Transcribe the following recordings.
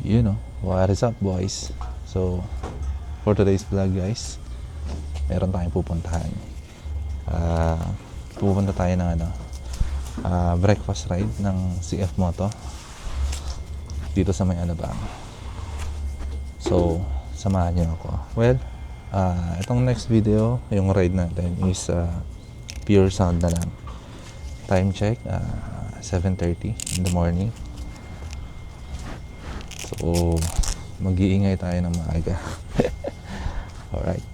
You know, what is up boys? So, for today's vlog guys, meron tayong pupuntahan. Pupunta tayo ng breakfast ride ng CF Moto dito sa may Alabang. So, samahan niyo ako. Well, itong next video, yung ride natin is pure sound na lang. Time check, 7:30 in the morning. So, mag-iingay tayo ng maaga. Alright.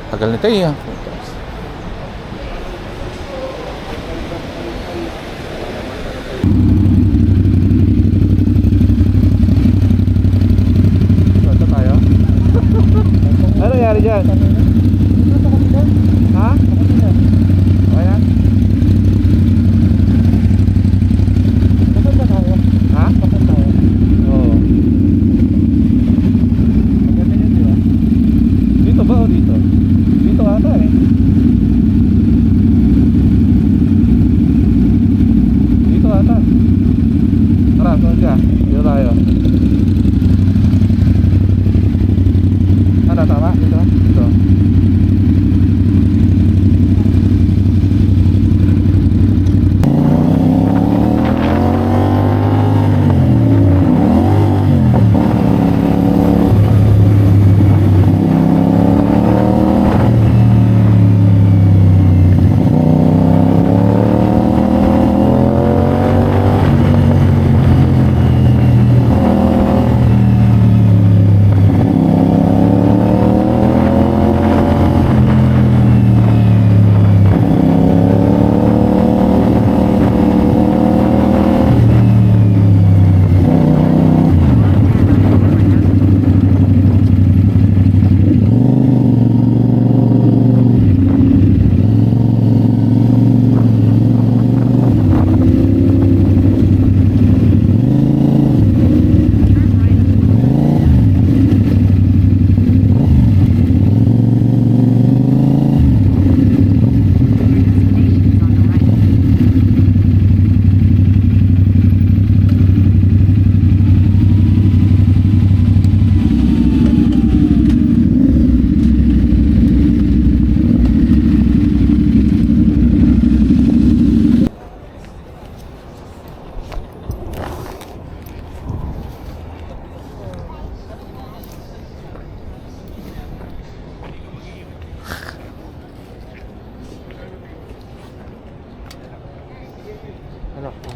Tagal nito eh. Saan tayo? Ano nangyari dyan? Ha? Kaya? Ha? Oo. Dito tayo. Ano, tama? Dito? Dito.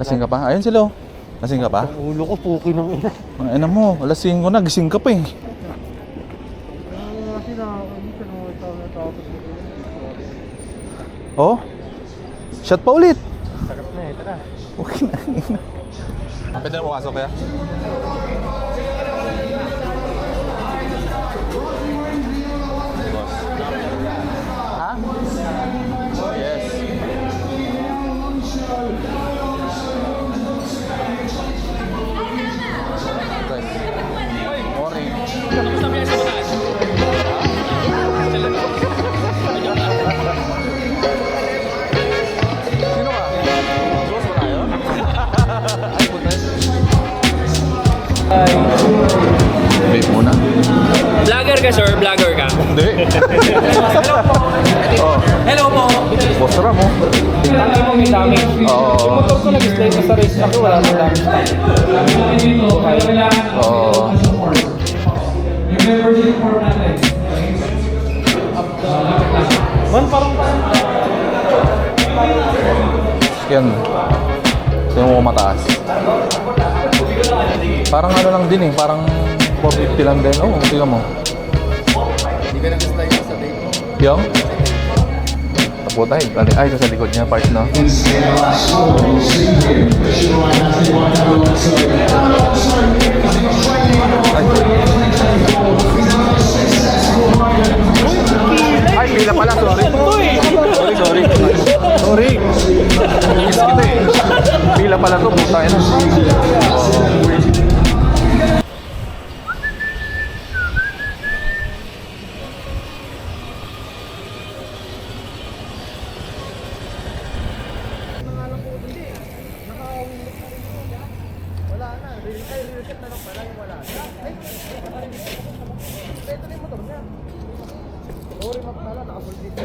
Lasing ka pa? Ayun sila oh. Lasing ka pa? Ang ulo ko, puki ng ina. Ang ina mo, alas 5 na, gising ka pa eh. Kasi nakakalimutan ng mga tao na tapos. Oh? Shot pa ulit. Sarap na eh, tara. Okay na. Pwede na pumasok kaya? Ha? Yes. Morning. Sino ka? Boss ba tayo? Ay, putas. Wait muna. Vlogger ka, sir? Vlogger ka? Hindi. Oh, Hello po! boss Ram oh. Lagi mo may damage. Oo. Yung motor ko nag-slay ko sa race ako, wala nang damage. Oo. Man, parang Yan. Tingnan mo kung mataas. Parang ano lang din eh. Parang 450 lang din. Oo, tingnan mo. Hindi ka nag-slide sa tape. Yung? Tapo tayo. Ay, ito sa likod niya. Part no? Ay, pila pala. Sorry. Sorry. Sorry. Kiss kita eh. Pila pala to. Puta na. Wala na. Reset na lang pala yung wala. Ito na yung motor niya. Sorry, map na lang. Naka-full dito.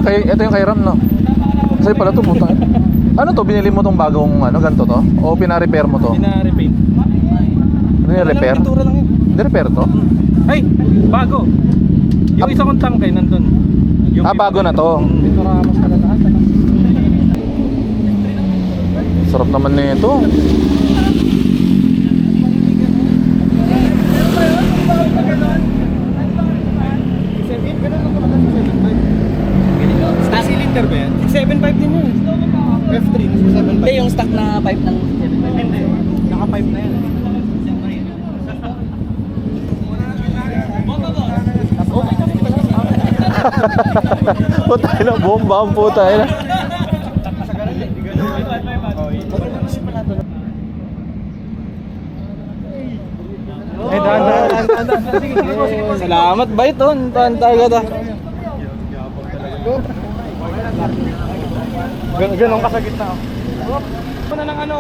Ito yung kay Ram no. Kasi pala to puta. Ano to, binili mo tong bagong ano ganito to? O pina-repair mo to? Pina-repaint. Ano yung repair? Pintura lang yun. Hindi repair to? Ay! Bago! Yung isa kong tangkay nandun. Yung Bago na to. Pintura mas kalalahat. Sarap naman nito. Stock cylinder ba yan? 7.5 din yun. F3, 7.5. Hindi, yung stock na pipe ng Hindi. Naka-pipe na yan. Puta na, bomba ang puta. Eh, dahan. Salamat, bait oh. Tahan tayo ta. Ganun ka sa gitna. Ano ng ano,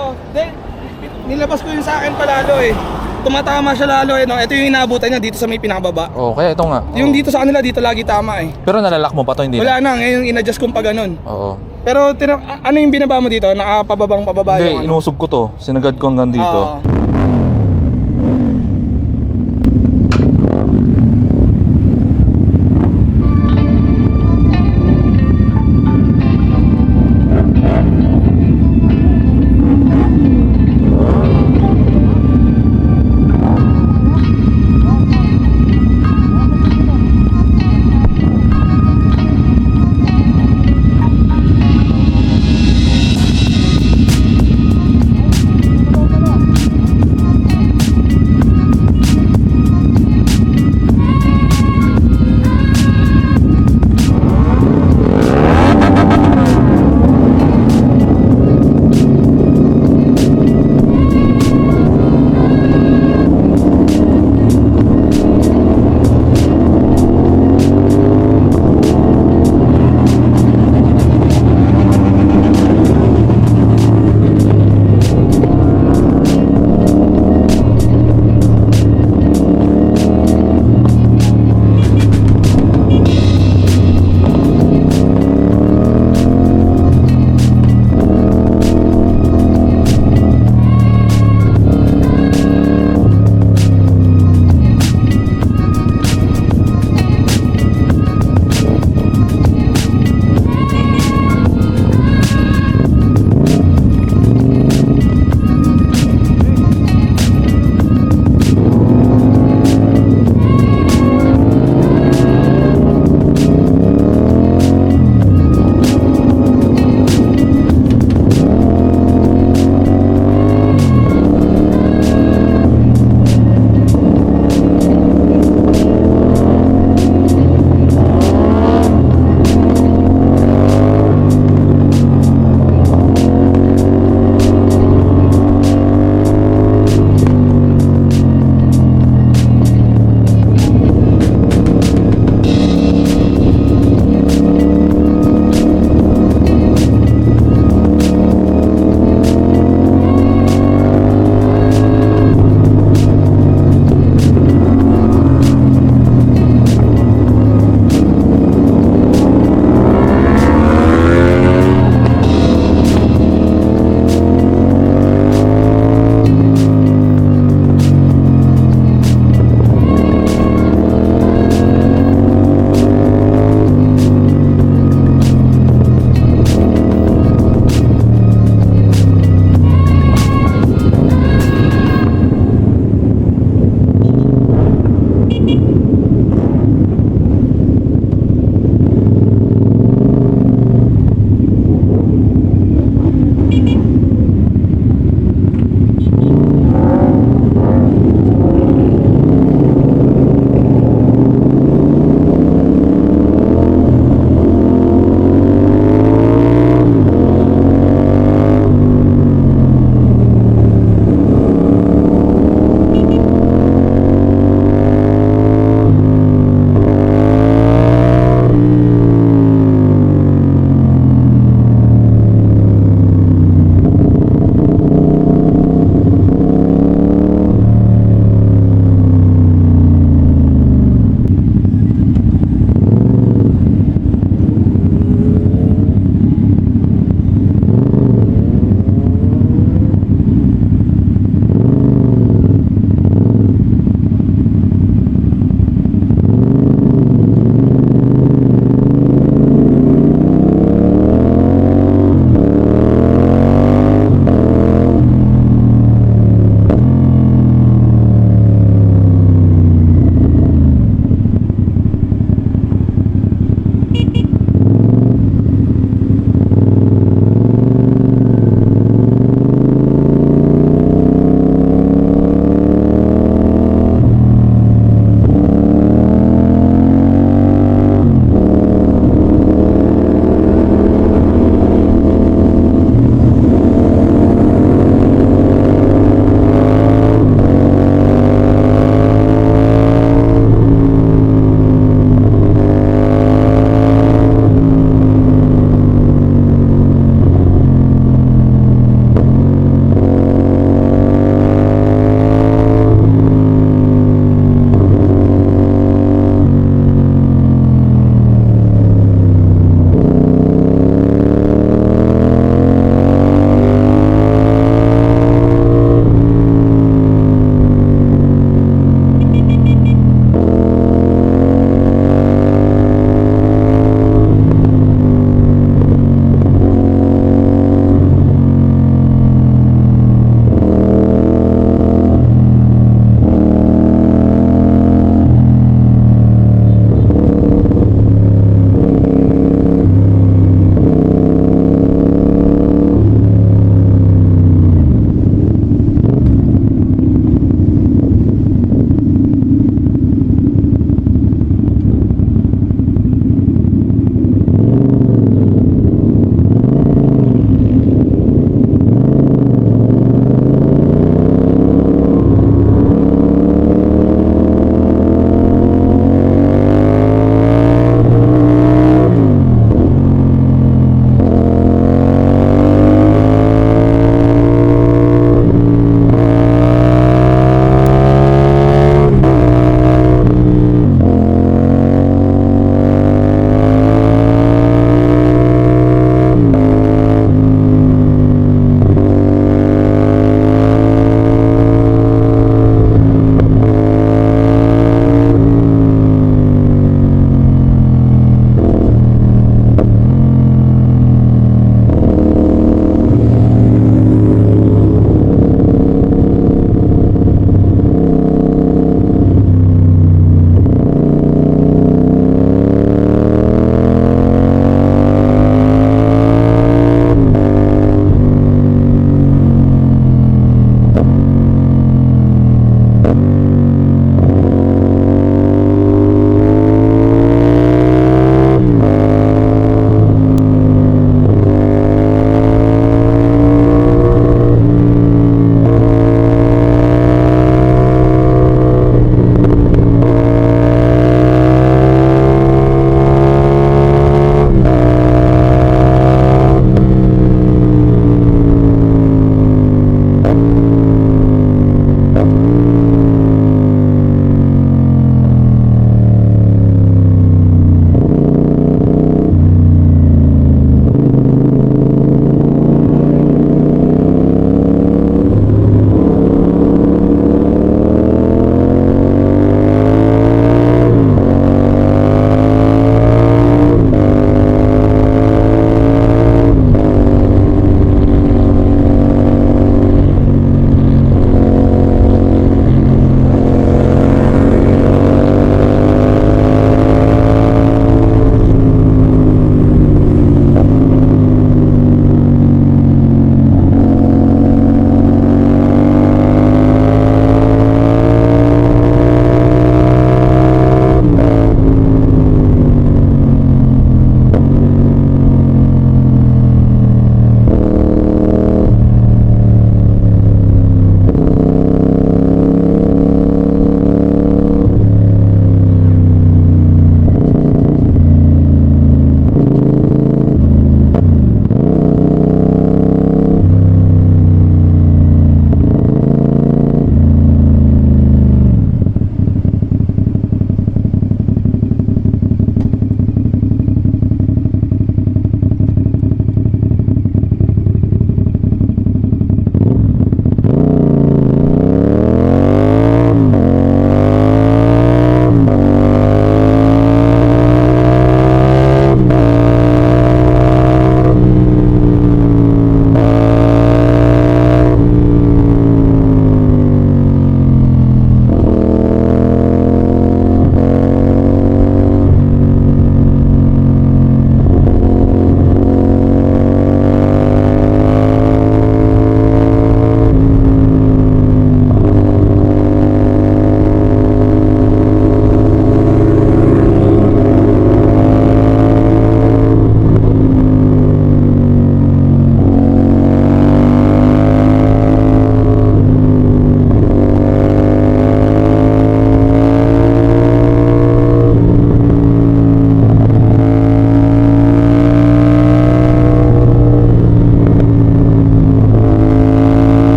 nilabas ko yun sa akin palalo eh. Tumatama siya lalo eh, no? Ito yung inaabutan niya dito sa may pinakababa. Oh, kaya ito nga. Yung dito sa kanila, dito lagi tama eh. Pero nalalak mo pa to, hindi na? Wala na, ngayon in-adjust kong pa ganun. Oo. Pero ano yung binaba mo dito? Nakapababang pababa Hindi, yung ano? inusog ko to. Sinagad ko hanggang dito. Oo.